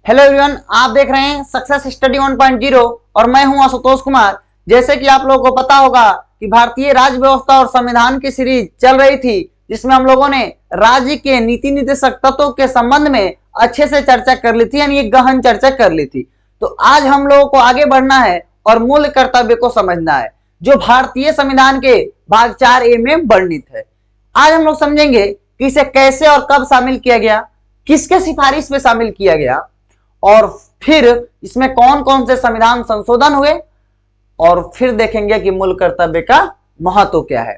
Hello everyone, आप देख रहे हैं सक्सेस स्टडी 1.0 और मैं हूं आशुतोष कुमार। जैसे कि आप लोगों को पता होगा कि भारतीय राज्य व्यवस्था और संविधान की सीरीज चल रही थी, जिसमें हम लोगों ने राज्य के नीति निर्देशक तत्वों के संबंध में अच्छे से चर्चा कर ली थी, यानी एक गहन चर्चा कर ली थी। तो आज हम लोगों को आगे बढ़ना है और मूल कर्तव्य को समझना है, जो भारतीय संविधान के भाग 4A में वर्णित है। आज हम लोग समझेंगे कि इसे कैसे और कब शामिल किया गया, किसके सिफारिश में शामिल किया गया, और फिर इसमें कौन कौन से संविधान संशोधन हुए, और फिर देखेंगे कि मूल कर्तव्य का महत्व क्या है।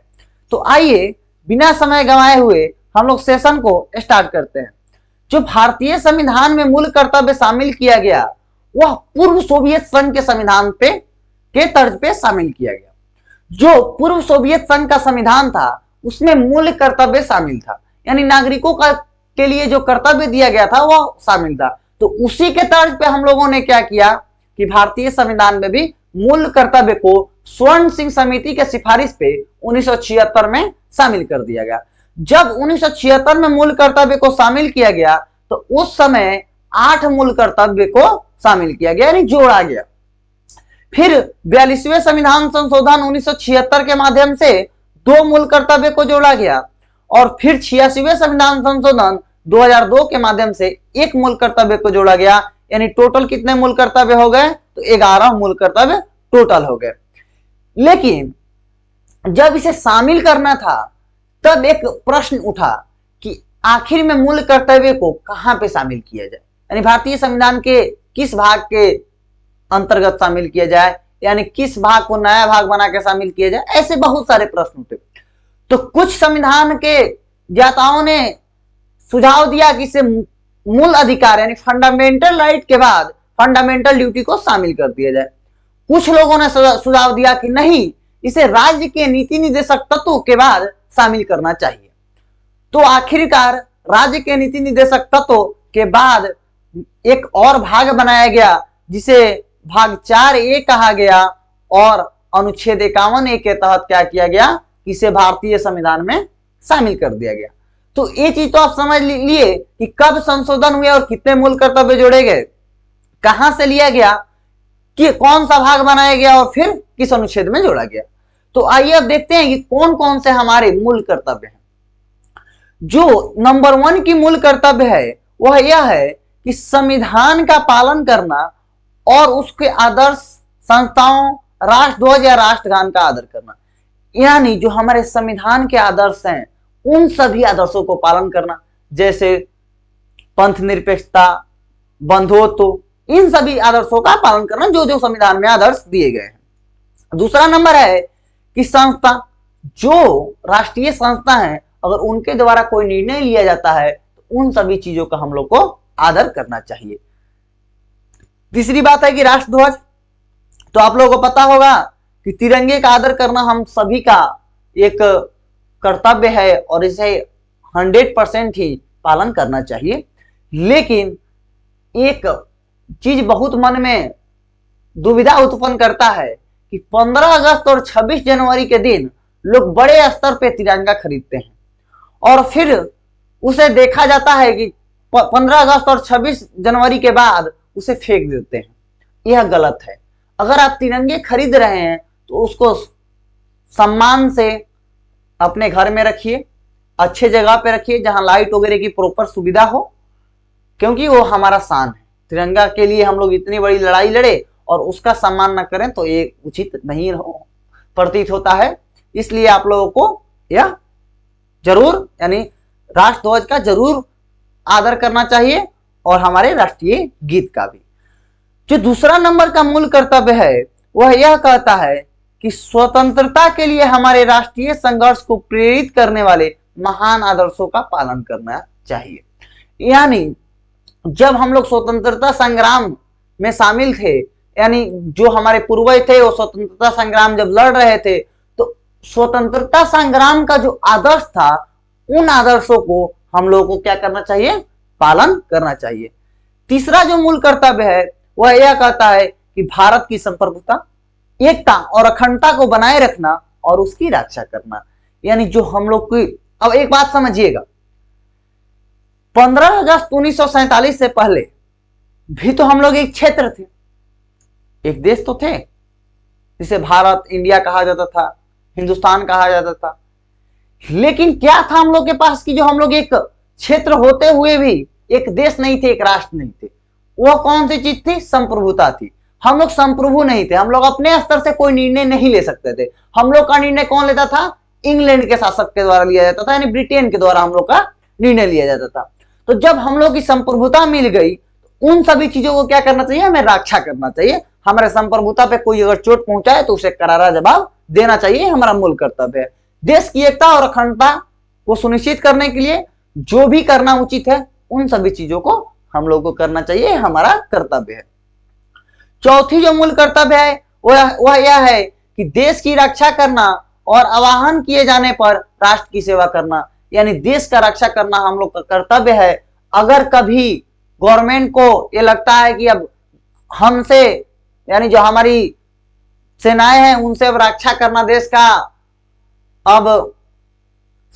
तो आइए बिना समय गंवाए हुए हम लोग सेशन को स्टार्ट करते हैं। जो भारतीय संविधान में मूल कर्तव्य शामिल किया गया वह पूर्व सोवियत संघ के संविधान के तर्ज पे शामिल किया गया। जो पूर्व सोवियत संघ का संविधान था उसमें मूल कर्तव्य शामिल था, यानी नागरिकों के लिए जो कर्तव्य दिया गया था वह शामिल था। तो उसी के तर्ज पे हम लोगों ने क्या किया कि भारतीय संविधान में भी मूल कर्तव्य को स्वर्ण सिंह समिति के सिफारिश पे 1976 में शामिल कर दिया गया। जब 1976 में मूल कर्तव्य को शामिल किया गया तो उस समय 8 मूल कर्तव्य को शामिल किया गया, यानी जोड़ा गया। फिर 42वें संविधान संशोधन 1976 के माध्यम से 2 मूल कर्तव्य को जोड़ा गया, और फिर 86वें संविधान संशोधन 2002 के माध्यम से 1 मूल कर्तव्य को जोड़ा गया, यानी टोटल कितने मूल कर्तव्य हो गए, तो 11 मूल कर्तव्य टोटल हो गए। लेकिन जब इसे शामिल करना था तब एक प्रश्न उठा कि आखिर में मूल कर्तव्य को कहां पे शामिल किया जाए, यानी भारतीय संविधान के किस भाग के अंतर्गत शामिल किया जाए, यानी किस भाग को नया भाग बना के शामिल किया जाए। ऐसे बहुत सारे प्रश्न उठे। तो कुछ संविधान के ज्ञाताओं ने सुझाव दिया कि इसे मूल अधिकार यानी फंडामेंटल राइट के बाद फंडामेंटल ड्यूटी को शामिल कर दिया जाए। कुछ लोगों ने सुझाव दिया कि नहीं, इसे राज्य के नीति निर्देशक तत्वों के बाद शामिल करना चाहिए। तो आखिरकार राज्य के नीति निर्देशक तत्वों के बाद एक और भाग बनाया गया जिसे भाग 4A कहा गया, और अनुच्छेद 51A के तहत क्या किया गया, इसे भारतीय संविधान में शामिल कर दिया गया। तो ये चीज तो आप समझ लिए कि कब संशोधन हुए और कितने मूल कर्तव्य जोड़े गए, कहां से लिया गया, कि कौन सा भाग बनाया गया और फिर किस अनुच्छेद में जोड़ा गया। तो आइए अब देखते हैं कि कौन कौन से हमारे मूल कर्तव्य हैं। जो नंबर 1 की मूल कर्तव्य है वह यह है कि संविधान का पालन करना और उसके आदर्श संस्थाओं, राष्ट्रध्वज या राष्ट्रगान का आदर करना। यानी जो हमारे संविधान के आदर्श हैं उन सभी आदर्शों को पालन करना, जैसे पंथ निरपेक्षता, बंधुत्व, इन सभी आदर्शों का पालन करना जो जो संविधान में आदर्श दिए गए हैं। दूसरा नंबर है कि संस्था, जो राष्ट्रीय संस्था है, अगर उनके द्वारा कोई निर्णय लिया जाता है तो उन सभी चीजों का हम लोग को आदर करना चाहिए। तीसरी बात है कि राष्ट्रध्वज, तो आप लोगों को पता होगा कि तिरंगे का आदर करना हम सभी का एक कर्तव्य है और इसे 100% ही पालन करना चाहिए। लेकिन एक चीज बहुत मन में दुविधा उत्पन्न करता है कि 15 अगस्त और 26 जनवरी के दिन लोग बड़े स्तर पे तिरंगा खरीदते हैं और फिर उसे देखा जाता है कि 15 अगस्त और 26 जनवरी के बाद उसे फेंक देते हैं। यह गलत है। अगर आप तिरंगे खरीद रहे हैं तो उसको सम्मान से अपने घर में रखिए, अच्छे जगह पे रखिए जहां लाइट वगैरह की प्रॉपर सुविधा हो, क्योंकि वो हमारा शान है। तिरंगा के लिए हम लोग इतनी बड़ी लड़ाई लड़े और उसका सम्मान न करें तो ये उचित नहीं प्रतीत होता है। इसलिए आप लोगों को यह जरूर, यानी राष्ट्रध्वज का जरूर आदर करना चाहिए और हमारे राष्ट्रीय गीत का भी। जो दूसरा नंबर का मूल कर्तव्य है वह यह कहता है कि स्वतंत्रता के लिए हमारे राष्ट्रीय संघर्ष को प्रेरित करने वाले महान आदर्शों का पालन करना चाहिए। यानी जब हम लोग स्वतंत्रता संग्राम में शामिल थे, यानी जो हमारे पूर्वज थे वो स्वतंत्रता संग्राम जब लड़ रहे थे, तो स्वतंत्रता संग्राम का जो आदर्श था उन आदर्शों को हम लोगों को क्या करना चाहिए, पालन करना चाहिए। तीसरा जो मूल कर्तव्य है वह यह कहता है कि भारत की संप्रभुता, एकता और अखंडता को बनाए रखना और उसकी रक्षा करना। यानी जो हम लोग की, अब एक बात समझिएगा, 15 अगस्त 1947 से पहले भी तो हम लोग एक क्षेत्र थे, एक देश तो थे, जिसे भारत, इंडिया कहा जाता था, हिंदुस्तान कहा जाता था। लेकिन क्या था हम लोग के पास कि जो हम लोग एक क्षेत्र होते हुए भी एक देश नहीं थे, एक राष्ट्र नहीं थे। वह कौन सी चीज थी? संप्रभुता थी। हम लोग संप्रभु नहीं थे, हम लोग अपने स्तर से कोई निर्णय नहीं ले सकते थे। हम लोग का निर्णय कौन लेता था? इंग्लैंड के शासक के द्वारा लिया जाता था, यानी ब्रिटेन के द्वारा हम लोग का निर्णय लिया जाता था। तो जब हम लोग की संप्रभुता मिल गई, उन सभी चीजों को क्या करना चाहिए? हमें रक्षा करना चाहिए। हमारे संप्रभुता पे कोई अगर चोट पहुंचाए तो उसे करारा जवाब देना चाहिए, हमारा मूल कर्तव्य है। देश की एकता और अखंडता को सुनिश्चित करने के लिए जो भी करना उचित है, उन सभी चीजों को हम लोग को करना चाहिए, हमारा कर्तव्य है। चौथी जो मूल कर्तव्य है वह यह है कि देश की रक्षा करना और आवाहन किए जाने पर राष्ट्र की सेवा करना, यानी देश का रक्षा करना हम लोग का कर्तव्य है। अगर कभी गवर्नमेंट को ये लगता है कि अब हमसे, यानी जो हमारी सेनाएं हैं उनसे अब रक्षा करना देश का अब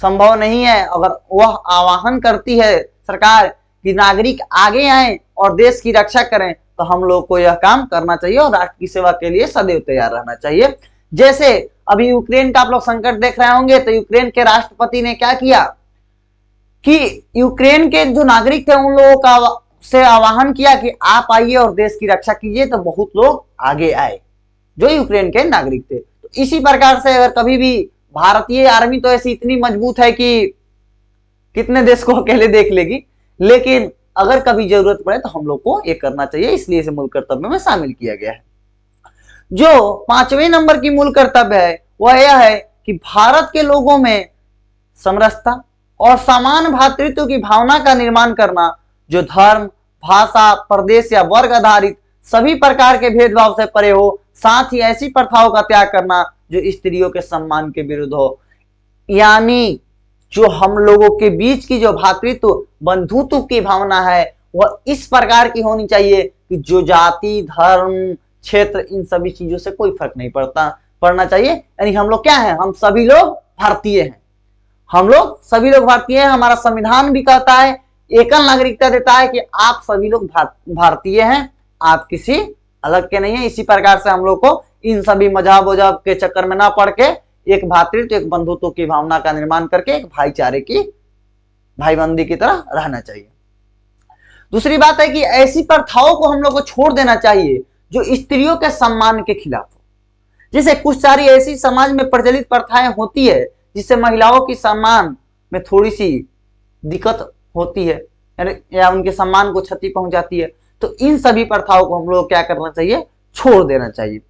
संभव नहीं है, अगर वह आह्वान करती है सरकार कि नागरिक आगे आए और देश की रक्षा करें, तो हम लोग को यह काम करना चाहिए और राष्ट्र की सेवा के लिए सदैव तैयार रहना चाहिए। जैसे अभी यूक्रेन का आप लोग संकट देख रहे होंगे, तो यूक्रेन के राष्ट्रपति ने क्या किया कि यूक्रेन के जो नागरिक थे उन लोगों का से आह्वान किया कि आप आइए और देश की रक्षा कीजिए, तो बहुत लोग आगे आए जो यूक्रेन के नागरिक थे। तो इसी प्रकार से अगर कभी भी भारतीय आर्मी तो ऐसी इतनी मजबूत है कि कितने देश को अकेले देख लेगी, लेकिन अगर कभी जरूरत पड़े तो हम लोग को ये करना चाहिए, इसलिए इसे मूल कर्तव्य में शामिल किया गया है। जो 5वें नंबर की मूल कर्तव्य है वह यह है कि भारत के लोगों में समरसता और समान भ्रातृत्व की भावना का निर्माण करना, जो धर्म, भाषा, प्रदेश या वर्ग आधारित सभी प्रकार के भेदभाव से परे हो, साथ ही ऐसी प्रथाओं का त्याग करना जो स्त्रियों के सम्मान के विरुद्ध हो। यानी जो हम लोगों के बीच की जो भ्रातृत्व बंधुत्व की भावना है वह इस प्रकार की होनी चाहिए कि जो जाति, धर्म, क्षेत्र, इन सभी चीजों से कोई फर्क नहीं पड़ना चाहिए। यानी हम लोग क्या है? हम सभी लोग भारतीय हैं, हम लोग सभी लोग भारतीय हैं। हमारा संविधान भी कहता है, एकल नागरिकता देता है कि आप सभी लोग भारतीय हैं, आप किसी अलग के नहीं है। इसी प्रकार से हम लोग को इन सभी मजहब वजहब के चक्कर में ना पड़ के एक भ्रातृत्व, एक बंधुत्व की भावना का निर्माण करके एक भाईचारे की, भाईबंदी की तरह रहना चाहिए। दूसरी बात है कि ऐसी प्रथाओं को हम लोग को छोड़ देना चाहिए जो स्त्रियों के सम्मान के खिलाफ हो। जैसे कुछ सारी ऐसी समाज में प्रचलित प्रथाएं होती है जिससे महिलाओं की सम्मान में थोड़ी सी दिक्कत होती है या उनके सम्मान को क्षति पहुंच जाती है। तो इन सभी प्रथाओं को हम लोग क्या करना चाहिए? छोड़ देना चाहिए।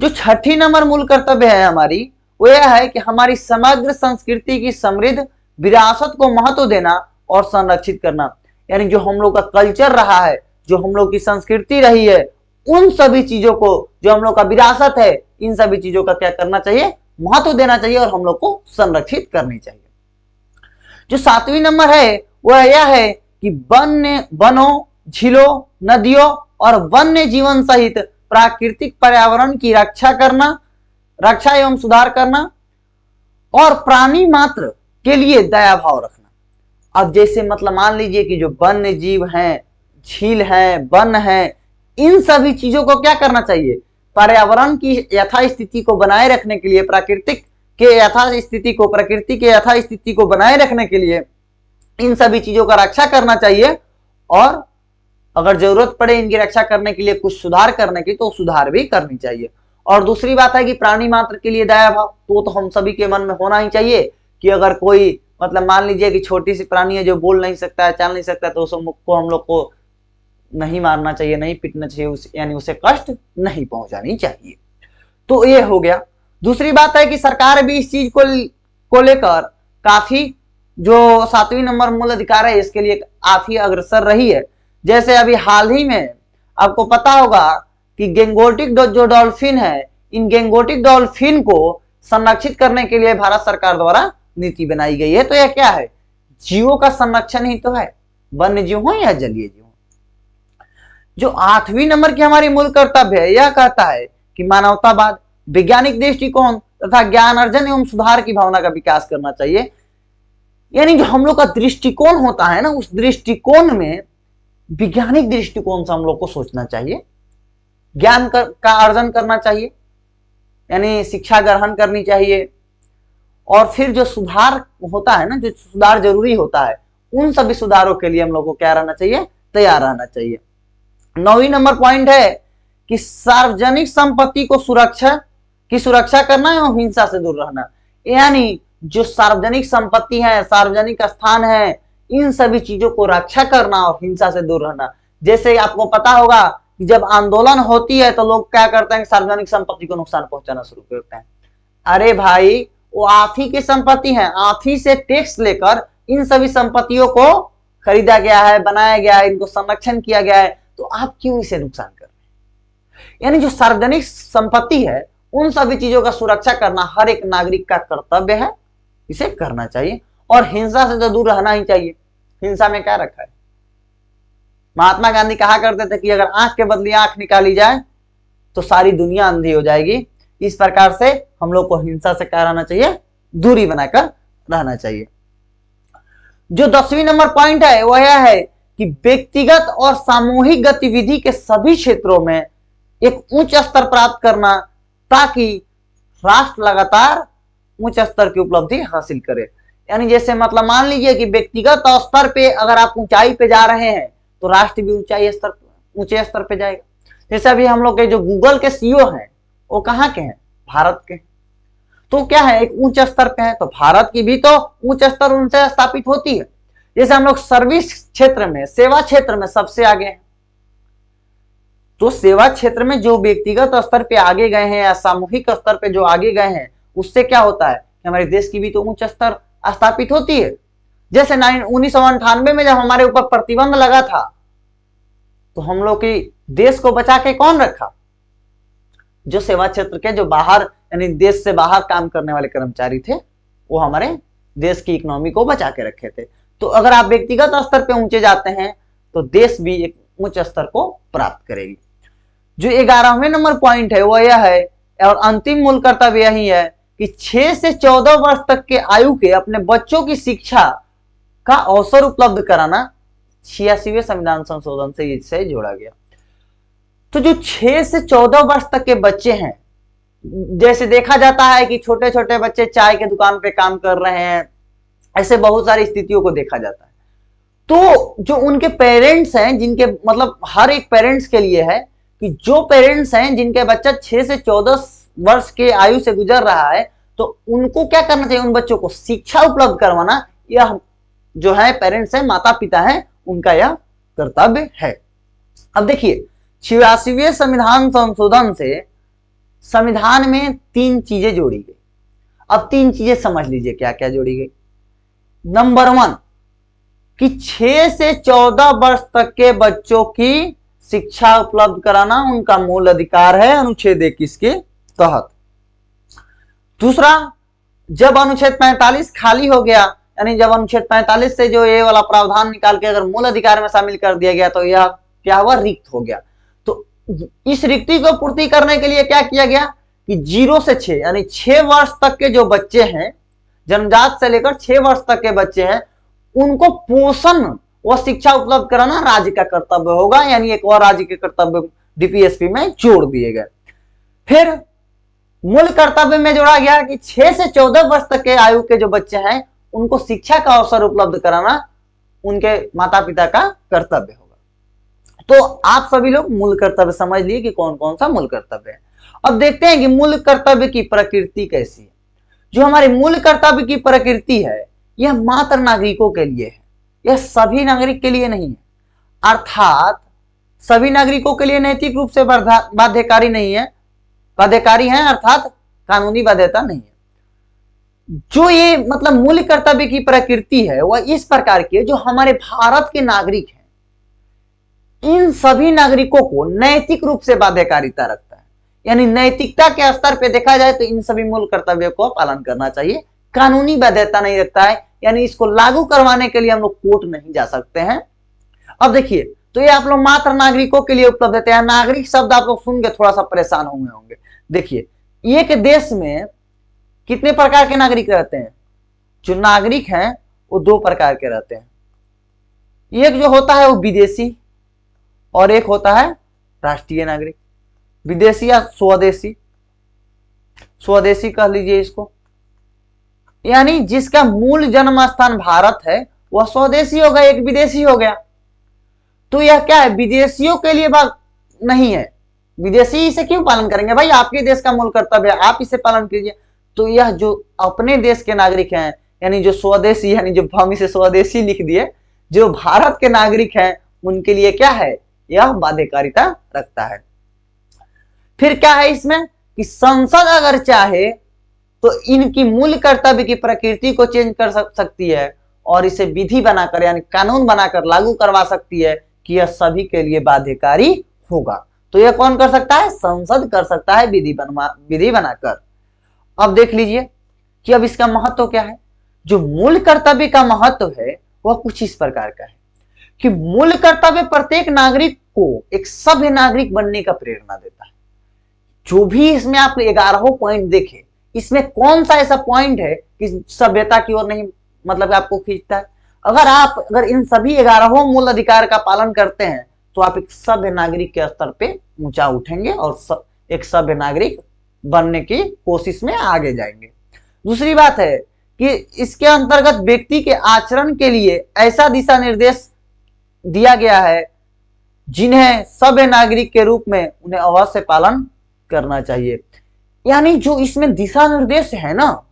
जो 6 नंबर मूल कर्तव्य है हमारी, वो यह है कि हमारी समग्र संस्कृति की समृद्ध विरासत को महत्व देना और संरक्षित करना। यानी जो हम लोग का कल्चर रहा है, जो हम लोग की संस्कृति रही है, उन सभी चीजों को, जो हम लोग का विरासत है, इन सभी चीजों का क्या करना चाहिए? महत्व देना चाहिए और हम लोग को संरक्षित करनी चाहिए। जो 7वीं नंबर है वह यह है कि वनों, झीलों, नदियों और वन्य जीवन सहित प्राकृतिक पर्यावरण की रक्षा एवं सुधार करना और प्राणी मात्र के लिए दया भाव रखना। अब जैसे मतलब मान लीजिए कि जो वन्य जीव हैं, झील हैं, वन हैं, इन सभी चीजों को क्या करना चाहिए? पर्यावरण की यथास्थिति को बनाए रखने के लिए, प्रकृति के यथास्थिति को बनाए रखने के लिए इन सभी चीजों का रक्षा करना चाहिए और अगर जरूरत पड़े इनकी रक्षा करने के लिए कुछ सुधार करने की, तो सुधार भी करनी चाहिए। और दूसरी बात है कि प्राणी मात्र के लिए दया भाव तो हम सभी के मन में होना ही चाहिए कि अगर कोई मतलब मान लीजिए कि छोटी सी प्राणी है जो बोल नहीं सकता है, चल नहीं सकता है, तो उसको हम लोग को नहीं मारना चाहिए, नहीं पीटना चाहिए, यानी उसे कष्ट नहीं पहुंचानी चाहिए। तो ये हो गया। दूसरी बात है कि सरकार भी इस चीज को लेकर काफी, जो 7वीं नंबर मूल अधिकार है, इसके लिए काफी अग्रसर रही है। जैसे अभी हाल ही में आपको पता होगा कि गेंगोटिक जो डॉल्फिन है, इन गेंगोटिक डॉल्फिन को संरक्षित करने के लिए भारत सरकार द्वारा नीति बनाई गई है। तो यह क्या है? जीवों का संरक्षण ही तो है, वन्य जीव हो या जलीय जीव। जो 8वीं नंबर की हमारी मूल कर्तव्य है, यह कहता है कि मानवतावाद, वैज्ञानिक दृष्टिकोण तथा ज्ञान अर्जन एवं सुधार की भावना का विकास करना चाहिए। यानी जो हम लोग का दृष्टिकोण होता है ना, उस दृष्टिकोण में वैज्ञानिक दृष्टिकोण से हम लोग को सोचना चाहिए, ज्ञान का अर्जन करना चाहिए, यानी शिक्षा ग्रहण करनी चाहिए, और फिर जो सुधार होता है ना, जो सुधार जरूरी होता है, उन सभी सुधारों के लिए हम लोग को क्या रहना चाहिए, तैयार रहना चाहिए। 9वीं नंबर पॉइंट है कि सार्वजनिक संपत्ति को सुरक्षा करना है और हिंसा से दूर रहना, यानी जो सार्वजनिक संपत्ति है, सार्वजनिक स्थान है, इन सभी चीजों को रक्षा करना और हिंसा से दूर रहना। जैसे आपको पता होगा कि जब आंदोलन होती है तो लोग क्या करते हैं, सार्वजनिक संपत्ति को नुकसान पहुंचाना शुरू करते हैं। अरे भाई, वो आप ही की संपत्ति है, आप ही से टैक्स लेकर इन सभी संपत्तियों को खरीदा गया है, बनाया गया है, इनको संरक्षण किया गया है, तो आप क्यों इसे नुकसान कर रहे हैं? यानी जो सार्वजनिक संपत्ति है, उन सभी चीजों का सुरक्षा करना हर एक नागरिक का कर्तव्य है, इसे करना चाहिए, और हिंसा से तो दूर रहना ही चाहिए। हिंसा में क्या रखा है? महात्मा गांधी कहा करते थे कि अगर आंख के बदले आंख निकाली जाए तो सारी दुनिया अंधी हो जाएगी। इस प्रकार से हम लोग को हिंसा से क्या रहना चाहिए, दूरी बनाकर रहना चाहिए। जो 10वीं नंबर पॉइंट है वह यह है कि व्यक्तिगत और सामूहिक गतिविधि के सभी क्षेत्रों में एक उच्च स्तर प्राप्त करना, ताकि राष्ट्र लगातार उच्च स्तर की उपलब्धि हासिल करे। यानी जैसे मतलब मान लीजिए कि व्यक्तिगत स्तर पे अगर आप ऊंचाई पे जा रहे हैं तो राष्ट्र भी ऊंचे स्तर पे जाएगा। जैसे अभी हम लोग के जो गूगल के सीईओ हैं वो कहाँ के हैं, भारत के, तो क्या है, एक उच्च स्तर पे है, तो भारत की भी तो उच्च स्तर उनसे स्थापित होती है। जैसे हम लोग सर्विस क्षेत्र में, सेवा क्षेत्र में सबसे आगे हैं, तो सेवा क्षेत्र में जो व्यक्तिगत स्तर पे आगे गए हैं या सामूहिक स्तर पे जो आगे गए हैं, उससे क्या होता है कि हमारे देश की भी तो उच्च स्तर स्थापित होती है। जैसे 1998 में जब हमारे ऊपर प्रतिबंध लगा था तो हम लोग की देश को बचा के कौन रखा? जो सेवा क्षेत्र के, जो बाहर यानी देश से बाहर काम करने वाले कर्मचारी थे, वो हमारे देश की इकोनॉमी को बचा के रखे थे। तो अगर आप व्यक्तिगत स्तर पे ऊंचे जाते हैं तो देश भी एक उच्च स्तर को प्राप्त करेगी। जो 11वें नंबर पॉइंट है वो यह है, और अंतिम मूल कर्तव्य यही है कि 6 से 14 वर्ष तक के आयु के अपने बच्चों की शिक्षा का अवसर उपलब्ध कराना 86वें संविधान संशोधन से इससे जोड़ा गया। तो जो 6 से 14 वर्ष तक के बच्चे हैं, जैसे देखा जाता है कि छोटे छोटे बच्चे चाय के दुकान पे काम कर रहे हैं, ऐसे बहुत सारी स्थितियों को देखा जाता है। तो जो उनके पेरेंट्स हैं, जिनके मतलब हर एक पेरेंट्स के लिए है कि जो पेरेंट्स हैं जिनके बच्चा 6 से 14 वर्ष के आयु से गुजर रहा है, तो उनको क्या करना चाहिए, उन बच्चों को शिक्षा उपलब्ध करवाना, यह जो है पेरेंट्स है, माता पिता है, उनका यह कर्तव्य है। अब देखिए 86वें संविधान संशोधन से संविधान में 3 चीजें जोड़ी गई। अब 3 चीजें समझ लीजिए क्या क्या जोड़ी गई। नंबर 1 कि 6 से 14 वर्ष तक के बच्चों की शिक्षा उपलब्ध कराना उनका मूल अधिकार है, अनुच्छेद 21 के तहत। दूसरा, जब अनुच्छेद 45 खाली हो गया, यानी जब अनुच्छेद 45 से जो ये वाला प्रावधान निकाल के अगर मूल अधिकार में शामिल कर दिया गया, तो यह क्या हुआ, रिक्त हो गया। तो इस रिक्ति को पूर्ति करने के लिए क्या किया गया कि 0 से 6 यानी 6 वर्ष तक के जो बच्चे हैं, जन्मजात से लेकर 6 वर्ष तक के बच्चे हैं, उनको पोषण व शिक्षा उपलब्ध कराना राज्य का कर्तव्य होगा, यानी एक और राज्य के कर्तव्य डीपीएसपी में जोड़ दिए गए। फिर मूल कर्तव्य में जोड़ा गया कि 6 से 14 वर्ष तक के आयु के जो बच्चे हैं उनको शिक्षा का अवसर उपलब्ध कराना उनके माता पिता का कर्तव्य होगा। तो आप सभी लोग मूल कर्तव्य समझ लिए कि कौन कौन सा मूल कर्तव्य है। अब देखते हैं कि मूल कर्तव्य की प्रकृति कैसी है। जो हमारे मूल कर्तव्य की प्रकृति है यह मात्र नागरिकों के लिए है, यह सभी नागरिक के लिए नहीं है। अर्थात सभी नागरिकों के लिए नैतिक रूप से बाध्यकारी नहीं है, बाध्यकारी है, अर्थात कानूनी बाध्यता नहीं है। जो ये मतलब मूल कर्तव्य की प्रकृति है वह इस प्रकार की है, जो हमारे भारत के नागरिक हैं इन सभी नागरिकों को नैतिक रूप से बाध्यकारिता रखता है, यानी नैतिकता के स्तर पे देखा जाए तो इन सभी मूल कर्तव्यों को पालन करना चाहिए, कानूनी बाध्यता नहीं रखता है, यानी इसको लागू करवाने के लिए हम लोग कोर्ट नहीं जा सकते हैं। अब देखिए, तो ये आप लोग मात्र नागरिकों के लिए उपलब्ध है। नागरिक शब्द आप लोग सुन के थोड़ा सा परेशान होंगे। देखिए, एक देश में कितने प्रकार के नागरिक रहते हैं? जो नागरिक हैं वो 2 प्रकार के रहते हैं। एक जो होता है वो विदेशी, और एक होता है राष्ट्रीय नागरिक। विदेशी या स्वदेशी, स्वदेशी कह लीजिए इसको, यानी जिसका मूल जन्म स्थान भारत है वह स्वदेशी हो गया, एक विदेशी हो गया। तो यह क्या है, विदेशियों के लिए बात नहीं है। विदेशी इसे क्यों पालन करेंगे भाई, आपके देश का मूल कर्तव्य है, आप इसे पालन कीजिए। तो यह जो अपने देश के नागरिक हैं, यानी जो स्वदेशी, यानी जो हम इसे स्वदेशी लिख दिए, जो भारत के नागरिक हैं उनके लिए क्या है, यह बाध्यकारिता रखता है। फिर क्या है इसमें कि संसद अगर चाहे तो इनकी मूल कर्तव्य की प्रकृति को चेंज कर सकती है और इसे विधि बनाकर यानी कानून बनाकर लागू करवा सकती है कि यह सभी के लिए बाध्यकारी होगा। तो यह कौन कर सकता है, संसद कर सकता है विधि बनाकर। अब देख लीजिए कि अब इसका महत्व क्या है। जो मूल कर्तव्य का महत्व है वह कुछ इस प्रकार का है कि मूल कर्तव्य प्रत्येक नागरिक को एक सभ्य नागरिक बनने का प्रेरणा देता है। जो भी इसमें आप 11 पॉइंट देखे, इसमें कौन सा ऐसा पॉइंट है कि सभ्यता की ओर नहीं मतलब आपको खींचता है। अगर इन सभी 11 मूल अधिकार का पालन करते हैं तो आप एक सभ्य नागरिक के स्तर पे ऊंचा उठेंगे और एक सभ्य नागरिक बनने की कोशिश में आगे जाएंगे। दूसरी बात है कि इसके अंतर्गत व्यक्ति के आचरण के लिए ऐसा दिशा निर्देश दिया गया है जिन्हें सभ्य नागरिक के रूप में उन्हें अवश्य पालन करना चाहिए। यानी जो इसमें दिशा निर्देश है ना,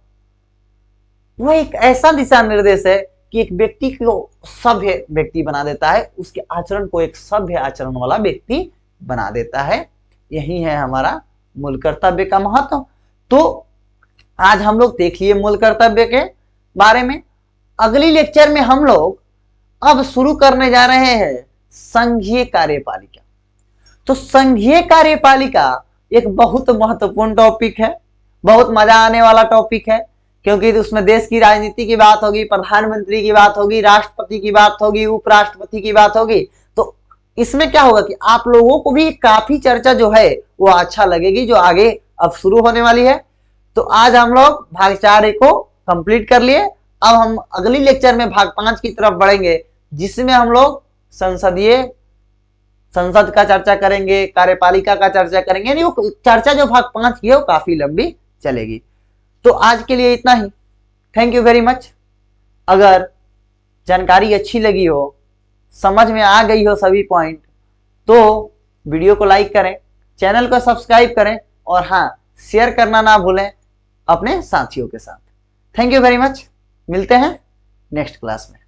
वह एक ऐसा दिशा निर्देश है कि एक व्यक्ति को सभ्य व्यक्ति बना देता है, उसके आचरण को एक सभ्य आचरण वाला व्यक्ति बना देता है। यही है हमारा मूल कर्तव्य का महत्व। तो आज हम लोग देख लिए मूल कर्तव्य के बारे में। अगली लेक्चर में हम लोग अब शुरू करने जा रहे हैं संघीय कार्यपालिका। तो संघीय कार्यपालिका एक बहुत महत्वपूर्ण टॉपिक है, बहुत मजा आने वाला टॉपिक है, क्योंकि उसमें देश की राजनीति की बात होगी, प्रधानमंत्री की बात होगी, राष्ट्रपति की बात होगी, उपराष्ट्रपति की बात होगी। तो इसमें क्या होगा कि आप लोगों को भी काफी चर्चा जो है वो अच्छा लगेगी, जो आगे अब शुरू होने वाली है। तो आज हम लोग भाग 4 को कंप्लीट कर लिए। अब हम अगली लेक्चर में भाग 5 की तरफ बढ़ेंगे, जिसमें हम लोग संसद का चर्चा करेंगे, कार्यपालिका का चर्चा करेंगे। यानी वो चर्चा जो भाग 5 की है वो काफी लंबी चलेगी। तो आज के लिए इतना ही। Thank you very much. अगर जानकारी अच्छी लगी हो, समझ में आ गई हो सभी पॉइंट, तो वीडियो को लाइक करें, चैनल को सब्सक्राइब करें और हाँ, शेयर करना ना भूलें अपने साथियों के साथ। Thank you very much. मिलते हैं नेक्स्ट क्लास में।